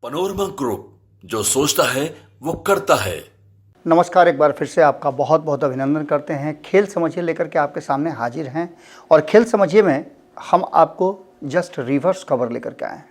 Panorama group, जो सोचता है वो करता है। नमस्कार, एक बार फिर से आपका बहुत बहुत अभिनंदन करते हैं। खेल समझिए लेकर के आपके सामने हाजिर हैं और खेल समझिए में हम आपको जस्ट रिवर्स खबर लेकर के आए हैं।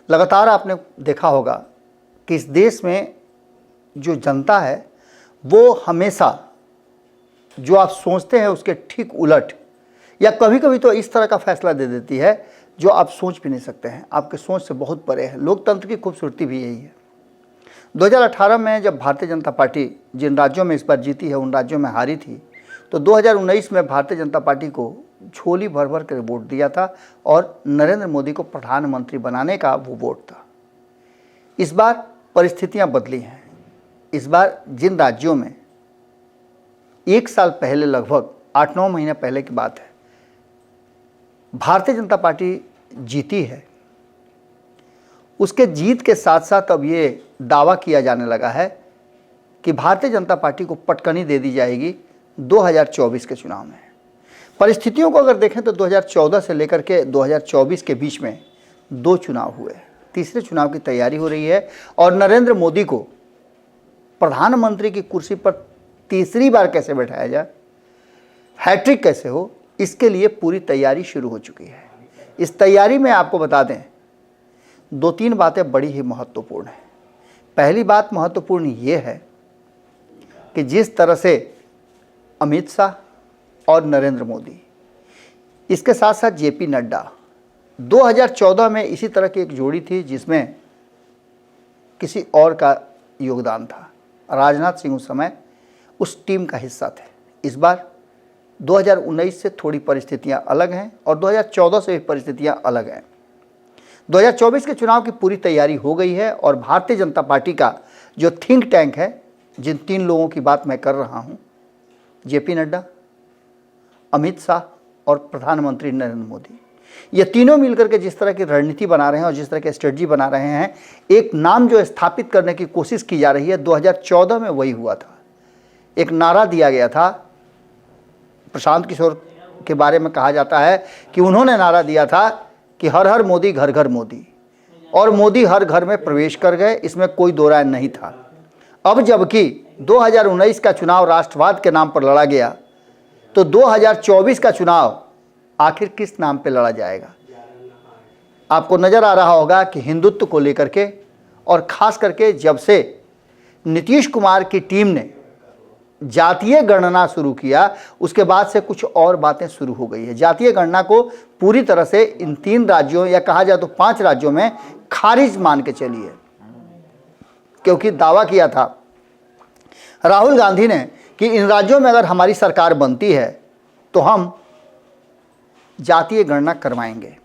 लगातार आपने देखा होगा कि इस देश में जो जनता है वो हमेशा जो आप सोचते हैं उसके ठीक उलट या कभी कभी तो इस तरह का फैसला दे देती है जो आप सोच भी नहीं सकते हैं, आपके सोच से बहुत परे है। लोकतंत्र की खूबसूरती भी यही है। 2018 में जब भारतीय जनता पार्टी जिन राज्यों में इस बार जीती है उन राज्यों में हारी थी, तो 2019 में भारतीय जनता पार्टी को झोली भर भर कर वोट दिया था और नरेंद्र मोदी को प्रधानमंत्री बनाने का वो वोट था। इस बार परिस्थितियां बदली हैं। इस बार जिन राज्यों में एक साल पहले, लगभग 8-9 महीने पहले की बात है, भारतीय जनता पार्टी जीती है, उसके जीत के साथ साथ अब ये दावा किया जाने लगा है कि भारतीय जनता पार्टी को पटकनी दे दी जाएगी 2024 के चुनाव में। परिस्थितियों को अगर देखें तो 2014 से लेकर के 2024 के बीच में 2 चुनाव हुए, तीसरे चुनाव की तैयारी हो रही है और नरेंद्र मोदी को प्रधानमंत्री की कुर्सी पर तीसरी बार कैसे बैठाया जाए, हैट्रिक कैसे हो, इसके लिए पूरी तैयारी शुरू हो चुकी है। इस तैयारी में आपको बता दें 2-3 बातें बड़ी ही महत्वपूर्ण हैं। पहली बात महत्वपूर्ण ये है कि जिस तरह से अमित शाह और नरेंद्र मोदी, इसके साथ साथ जेपी नड्डा, 2014 में इसी तरह की एक जोड़ी थी जिसमें किसी और का योगदान था। राजनाथ सिंह उस समय उस टीम का हिस्सा थे। इस बार 2019 से थोड़ी परिस्थितियां अलग हैं और 2014 से भी परिस्थितियां अलग हैं। 2024 के चुनाव की पूरी तैयारी हो गई है और भारतीय जनता पार्टी का जो थिंक टैंक है, जिन 3 लोगों की बात मैं कर रहा हूं, जेपी नड्डा, अमित शाह और प्रधानमंत्री नरेंद्र मोदी, ये तीनों मिलकर के जिस तरह की रणनीति बना रहे हैं और जिस तरह की स्ट्रेटजी बना रहे हैं, एक नाम जो स्थापित करने की कोशिश की जा रही है, 2014 में वही हुआ था। एक नारा दिया गया था, प्रशांत किशोर के बारे में कहा जाता है कि उन्होंने नारा दिया था कि हर हर मोदी घर घर मोदी, और मोदी हर घर में प्रवेश कर गए, इसमें कोई दो राय नहीं था। अब जबकि 2019 का चुनाव राष्ट्रवाद के नाम पर लड़ा गया, तो 2024 का चुनाव आखिर किस नाम पर लड़ा जाएगा? आपको नजर आ रहा होगा कि हिंदुत्व को लेकर के, और खास करके जब से नीतीश कुमार की टीम ने जातीय गणना शुरू किया, उसके बाद से कुछ और बातें शुरू हो गई है। जातीय गणना को पूरी तरह से इन 3 राज्यों या कहा जाए तो 5 राज्यों में खारिज मान के चलिए, क्योंकि दावा किया था राहुल गांधी ने कि इन राज्यों में अगर हमारी सरकार बनती है तो हम जातीय गणना करवाएंगे,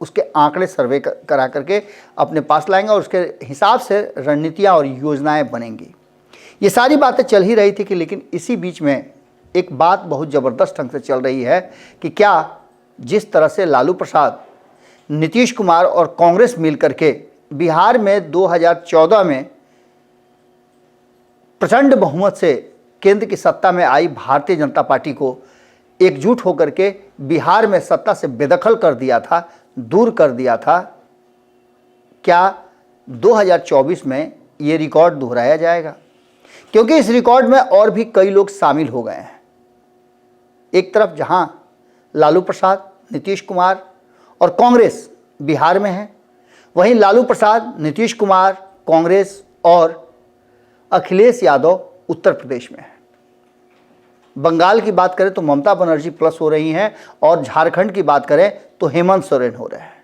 उसके आंकड़े सर्वे करा करके अपने पास लाएंगे और उसके हिसाब से रणनीतियां और योजनाएं बनेंगी। ये सारी बातें चल ही रही थी कि लेकिन इसी बीच में एक बात बहुत ज़बरदस्त ढंग से चल रही है कि क्या जिस तरह से लालू प्रसाद, नीतीश कुमार और कांग्रेस मिलकर के बिहार में 2014 में प्रचंड बहुमत से केंद्र की सत्ता में आई भारतीय जनता पार्टी को एकजुट होकर के बिहार में सत्ता से बेदखल कर दिया था, दूर कर दिया था, क्या 2024 में ये रिकॉर्ड दोहराया जाएगा? क्योंकि इस रिकॉर्ड में और भी कई लोग शामिल हो गए हैं। एक तरफ जहां लालू प्रसाद, नीतीश कुमार और कांग्रेस बिहार में है, वहीं लालू प्रसाद, नीतीश कुमार, कांग्रेस और अखिलेश यादव उत्तर प्रदेश में है। बंगाल की बात करें तो ममता बनर्जी प्लस हो रही हैं और झारखंड की बात करें तो हेमंत सोरेन हो रहे हैं।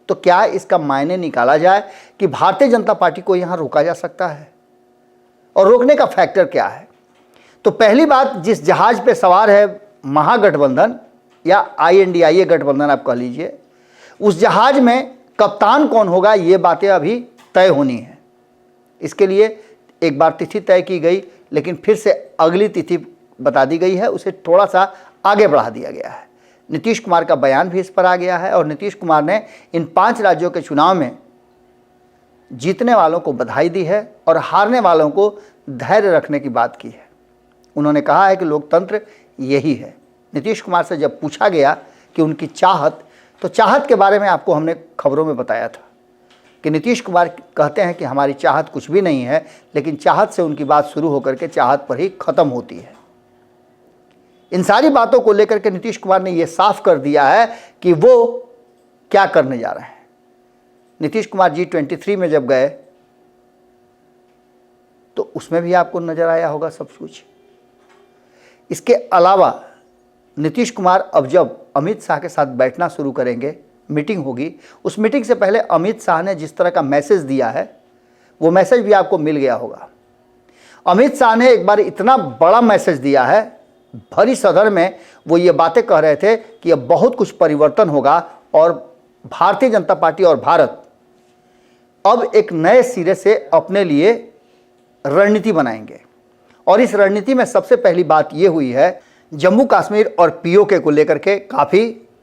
तो क्या इसका मायने निकाला जाए कि भारतीय जनता पार्टी को यहां रोका जा सकता है? और रोकने का फैक्टर क्या है? तो पहली बात, जिस जहाज पे सवार है महागठबंधन या INDIA गठबंधन आप कह लीजिए, उस जहाज में कप्तान कौन होगा, ये बातें अभी तय होनी है। इसके लिए एक बार तिथि तय की गई, लेकिन फिर से अगली तिथि बता दी गई है, उसे थोड़ा सा आगे बढ़ा दिया गया है। नीतीश कुमार का बयान भी इस पर आ गया है और नीतीश कुमार ने इन 5 राज्यों के चुनाव में जीतने वालों को बधाई दी है और हारने वालों को धैर्य रखने की बात की है। उन्होंने कहा है कि लोकतंत्र यही है। नीतीश कुमार से जब पूछा गया कि उनकी चाहत, तो चाहत के बारे में आपको हमने खबरों में बताया था कि नीतीश कुमार कहते हैं कि हमारी चाहत कुछ भी नहीं है, लेकिन चाहत से उनकी बात शुरू होकर के चाहत पर ही खत्म होती है। इन सारी बातों को लेकर के नीतीश कुमार ने यह साफ कर दिया है कि वो क्या करने जा रहे हैं। नीतीश कुमार G23 में जब गए तो उसमें भी आपको नजर आया होगा सब कुछ। इसके अलावा नीतीश कुमार अब जब अमित शाह के साथ बैठना शुरू करेंगे, मीटिंग होगी, उस मीटिंग से पहले अमित शाह ने जिस तरह का मैसेज दिया है वो मैसेज भी आपको मिल गया होगा। अमित शाह ने एक बार इतना बड़ा मैसेज दिया है, भरी सदन में वो ये बातें कह रहे थे कि अब बहुत कुछ परिवर्तन होगा और भारतीय जनता पार्टी और भारत अब एक नए सिरे से अपने लिए रणनीति बनाएंगे। और इस रणनीति में सबसे पहली बात ये हुई है, जम्मू कश्मीर और पीओके को लेकर के काफ़ी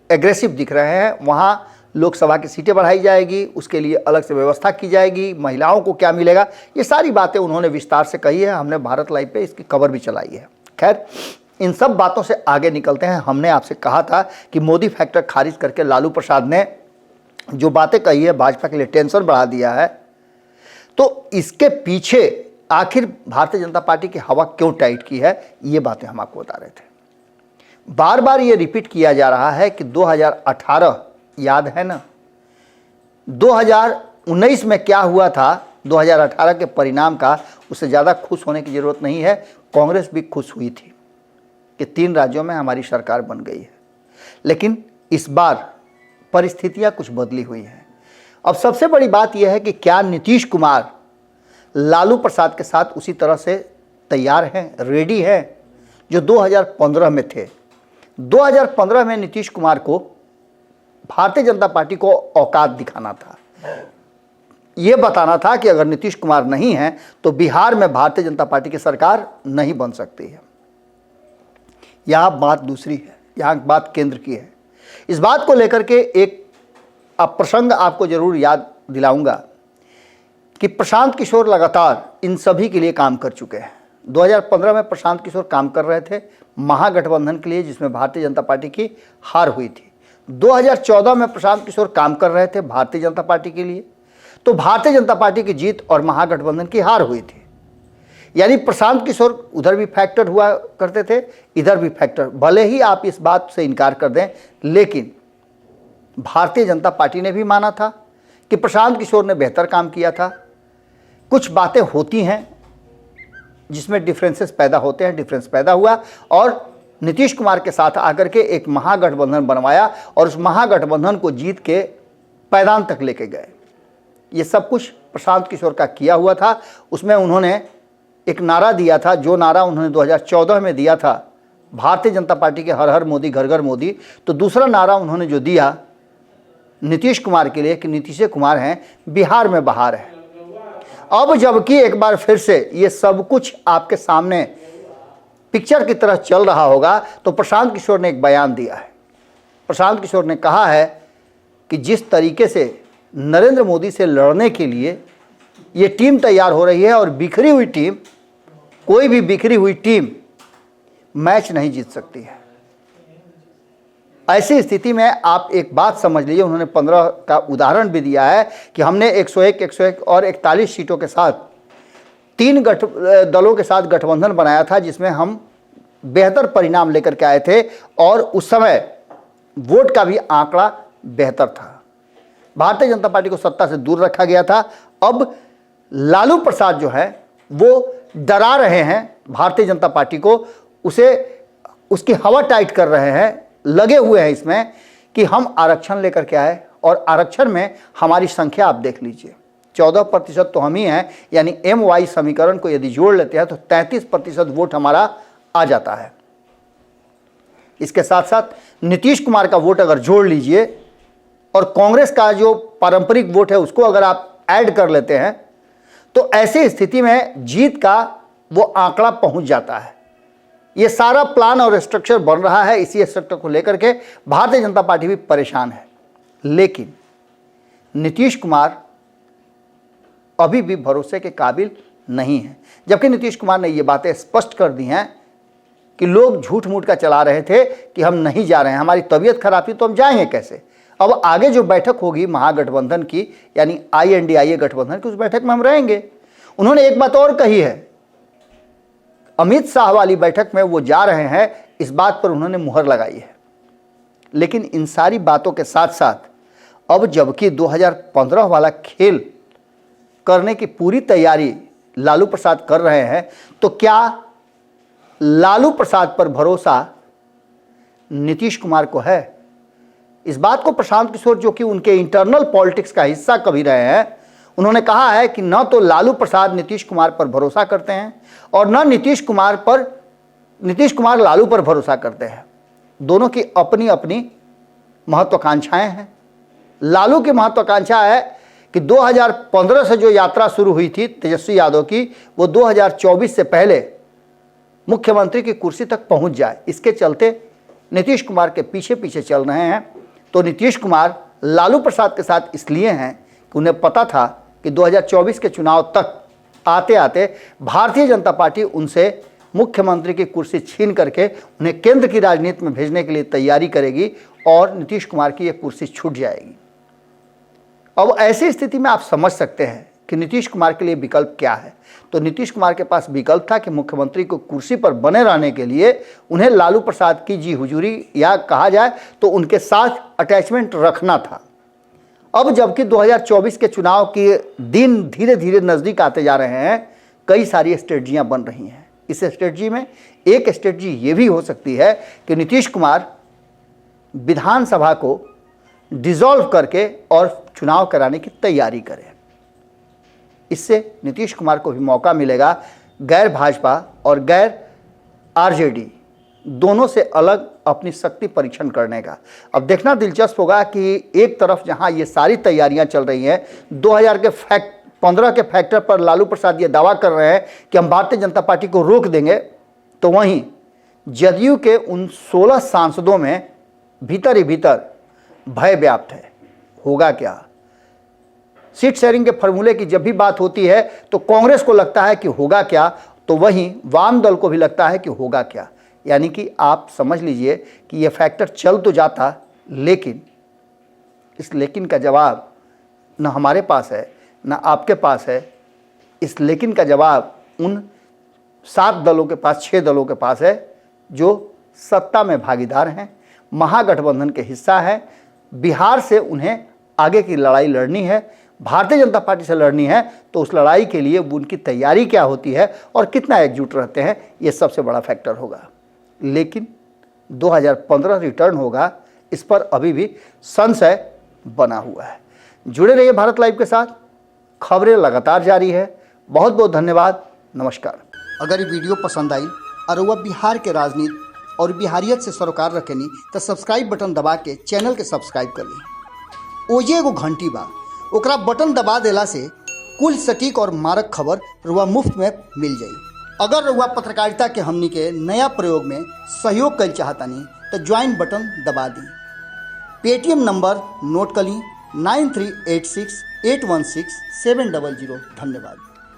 एग्रेसिव दिख रहे हैं। वहाँ लोकसभा की सीटें बढ़ाई जाएगी, उसके लिए अलग से व्यवस्था की जाएगी, महिलाओं को क्या मिलेगा, ये सारी बातें उन्होंने विस्तार से कही है। हमने भारत लाइव पे इसकी खबर भी चलाई है। खैर, इन सब बातों से आगे निकलते हैं। हमने आपसे कहा था कि मोदी फैक्टर खारिज करके लालू प्रसाद ने जो बातें कही है भाजपा के लिए टेंशन बढ़ा दिया है। तो इसके पीछे आखिर भारतीय जनता पार्टी की हवा क्यों टाइट की है, ये बातें हम आपको बता रहे थे। बार बार ये रिपीट किया जा रहा है कि 2018 याद है ना, 2019 में क्या हुआ था, 2018 के परिणाम का उससे ज़्यादा खुश होने की ज़रूरत नहीं है। कांग्रेस भी खुश हुई थी कि 3 राज्यों में हमारी सरकार बन गई है, लेकिन इस बार परिस्थितियां कुछ बदली हुई हैं। अब सबसे बड़ी बात यह है कि क्या नीतीश कुमार लालू प्रसाद के साथ उसी तरह से तैयार हैं, रेडी हैं जो 2015 में थे। 2015 में नीतीश कुमार को भारतीय जनता पार्टी को औकात दिखाना था, ये बताना था कि अगर नीतीश कुमार नहीं है तो बिहार में भारतीय जनता पार्टी की सरकार नहीं बन सकती है। यहाँ बात दूसरी है, यहाँ बात केंद्र की है। इस बात को लेकर के एक प्रसंग आपको जरूर याद दिलाऊंगा कि प्रशांत किशोर लगातार इन सभी के लिए काम कर चुके हैं। 2015 में प्रशांत किशोर काम कर रहे थे महागठबंधन के लिए, जिसमें भारतीय जनता पार्टी की हार हुई थी। 2014 में प्रशांत किशोर काम कर रहे थे भारतीय जनता पार्टी के लिए, तो भारतीय जनता पार्टी की जीत और महागठबंधन की हार हुई थी। यानी प्रशांत किशोर उधर भी फैक्टर हुआ करते थे, इधर भी फैक्टर। भले ही आप इस बात से इनकार कर दें, लेकिन भारतीय जनता पार्टी ने भी माना था कि प्रशांत किशोर ने बेहतर काम किया था। कुछ बातें होती हैं जिसमें डिफरेंसेस पैदा होते हैं, डिफरेंस पैदा हुआ और नीतीश कुमार के साथ आकर के एक महागठबंधन बनवाया और उस महागठबंधन को जीत के पैदान तक लेके गए। ये सब कुछ प्रशांत किशोर का किया हुआ था। उसमें उन्होंने एक नारा दिया था, जो नारा उन्होंने 2014 में दिया था, भारतीय जनता पार्टी के हर हर मोदी घर घर मोदी। तो दूसरा नारा उन्होंने जो दिया नीतीश कुमार के लिए कि नीतीश कुमार हैं बिहार में बहार है। अब जबकि एक बार फिर से ये सब कुछ आपके सामने पिक्चर की तरह चल रहा होगा, तो प्रशांत किशोर ने एक बयान दिया है। प्रशांत किशोर ने कहा है कि जिस तरीके से नरेंद्र मोदी से लड़ने के लिए ये टीम तैयार हो रही है, और बिखरी हुई टीम, कोई भी बिखरी हुई टीम मैच नहीं जीत सकती है। ऐसी स्थिति में आप एक बात समझ लीजिए, उन्होंने 15 का उदाहरण भी दिया है कि हमने 101, 101 और 41 सीटों के साथ 3 दलों के साथ गठबंधन बनाया था, जिसमें हम बेहतर परिणाम लेकर के आए थे और उस समय वोट का भी आंकड़ा बेहतर था। भारतीय जनता पार्टी को सत्ता से दूर रखा गया था। अब लालू प्रसाद जो है वो डरा रहे हैं भारतीय जनता पार्टी को, उसे उसकी हवा टाइट कर रहे हैं, लगे हुए हैं इसमें कि हम आरक्षण लेकर के आए और आरक्षण में हमारी संख्या आप देख लीजिए, 14% तो हम ही हैं। यानी MY समीकरण को यदि जोड़ लेते हैं तो 33% वोट हमारा आ जाता है। इसके साथ साथ नीतीश कुमार का वोट अगर जोड़ लीजिए और कांग्रेस का जो पारंपरिक वोट है उसको अगर आप ऐड कर लेते हैं, तो ऐसी स्थिति में जीत का वो आंकड़ा पहुंच जाता है। ये सारा प्लान और स्ट्रक्चर बन रहा है। इसी स्ट्रक्चर को लेकर के भारतीय जनता पार्टी भी परेशान है, लेकिन नीतीश कुमार अभी भी भरोसे के काबिल नहीं है। जबकि नीतीश कुमार ने ये बातें स्पष्ट कर दी हैं कि लोग झूठ मूठ का चला रहे थे कि हम नहीं जा रहे हैं, हमारी तबीयत खराब थी तो हम जाएंगे कैसे। अब आगे जो बैठक होगी महागठबंधन की, यानी INDIA गठबंधन की, उस बैठक में हम रहेंगे। उन्होंने एक बात और कही है, अमित शाह वाली बैठक में वो जा रहे हैं, इस बात पर उन्होंने मुहर लगाई है। लेकिन इन सारी बातों के साथ साथ अब जबकि 2015 वाला खेल करने की पूरी तैयारी लालू प्रसाद कर रहे हैं, तो क्या लालू प्रसाद पर भरोसा नीतीश कुमार को है? इस बात को प्रशांत किशोर, जो कि उनके इंटरनल पॉलिटिक्स का हिस्सा कभी रहे हैं, उन्होंने कहा है कि न तो लालू प्रसाद नीतीश कुमार पर भरोसा करते हैं और न नीतीश कुमार लालू पर भरोसा करते हैं। दोनों की अपनी अपनी महत्वाकांक्षाएं हैं। लालू की महत्वाकांक्षा है कि 2015 से जो यात्रा शुरू हुई थी तेजस्वी यादव की, वो 2024 से पहले मुख्यमंत्री की कुर्सी तक पहुंच जाए। इसके चलते नीतीश कुमार के पीछे पीछे चल रहे हैं। तो नीतीश कुमार लालू प्रसाद के साथ इसलिए हैं कि उन्हें पता था कि 2024 के चुनाव तक आते आते भारतीय जनता पार्टी उनसे मुख्यमंत्री की कुर्सी छीन करके उन्हें केंद्र की राजनीति में भेजने के लिए तैयारी करेगी और नीतीश कुमार की यह कुर्सी छूट जाएगी। अब ऐसी स्थिति में आप समझ सकते हैं कि नीतीश कुमार के लिए विकल्प क्या है। तो नीतीश कुमार के पास विकल्प था कि मुख्यमंत्री को कुर्सी पर बने रहने के लिए उन्हें लालू प्रसाद की जी हुजूरी, या कहा जाए तो उनके साथ अटैचमेंट रखना था। अब जबकि 2024 के चुनाव के दिन धीरे धीरे नज़दीक आते जा रहे हैं, कई सारी स्ट्रेटजियां बन रही हैं। इस स्ट्रेटजी में एक स्ट्रेटजी ये भी हो सकती है कि नीतीश कुमार विधानसभा को डिसॉल्व करके और चुनाव कराने की तैयारी करें। इससे नीतीश कुमार को भी मौका मिलेगा गैर भाजपा और गैर RJD दोनों से अलग अपनी शक्ति परीक्षण करने का। अब देखना दिलचस्प होगा कि एक तरफ जहां ये सारी तैयारियां चल रही हैं, 2015 के फैक्टर पर लालू प्रसाद ये दावा कर रहे हैं कि हम भारतीय जनता पार्टी को रोक देंगे, तो वहीं जदयू के उन 16 सांसदों में भीतर ही भीतर भय व्याप्त है। होगा क्या? सीट शेयरिंग के फॉर्मूले की जब भी बात होती है तो कांग्रेस को लगता है कि होगा क्या, तो वहीं वाम दल को भी लगता है कि होगा क्या। यानी कि आप समझ लीजिए कि यह फैक्टर चल तो जाता, लेकिन इस लेकिन का जवाब न हमारे पास है न आपके पास है। इस लेकिन का जवाब उन 7 दलों के पास, 6 दलों के पास है जो सत्ता में भागीदार हैं, महागठबंधन के हिस्सा है। बिहार से उन्हें आगे की लड़ाई लड़नी है, भारतीय जनता पार्टी से लड़नी है, तो उस लड़ाई के लिए उनकी तैयारी क्या होती है और कितना एकजुट रहते हैं, ये सबसे बड़ा फैक्टर होगा। लेकिन 2015 रिटर्न होगा, इस पर अभी भी संशय बना हुआ है। जुड़े रहिए भारत लाइव के साथ, खबरें लगातार जारी है। बहुत बहुत धन्यवाद, नमस्कार। अगर ये वीडियो पसंद आई और वह बिहार के राजनीति और बिहारियत से सरोकार रखेनी तो सब्सक्राइब बटन दबा के चैनल के सब्सक्राइब कर ली। ओजे एगो घंटी बा, ओकरा बटन दबा देला से कुल सटीक और मारक खबर रुआ मुफ्त में मिल जाई। अगर रुआ पत्रकारिता के हमनी के नया प्रयोग में सहयोग कर चाहतानी तो ज्वाइन बटन दबा दी। पेटीएम नंबर नोट कर ली 9386816700। धन्यवाद।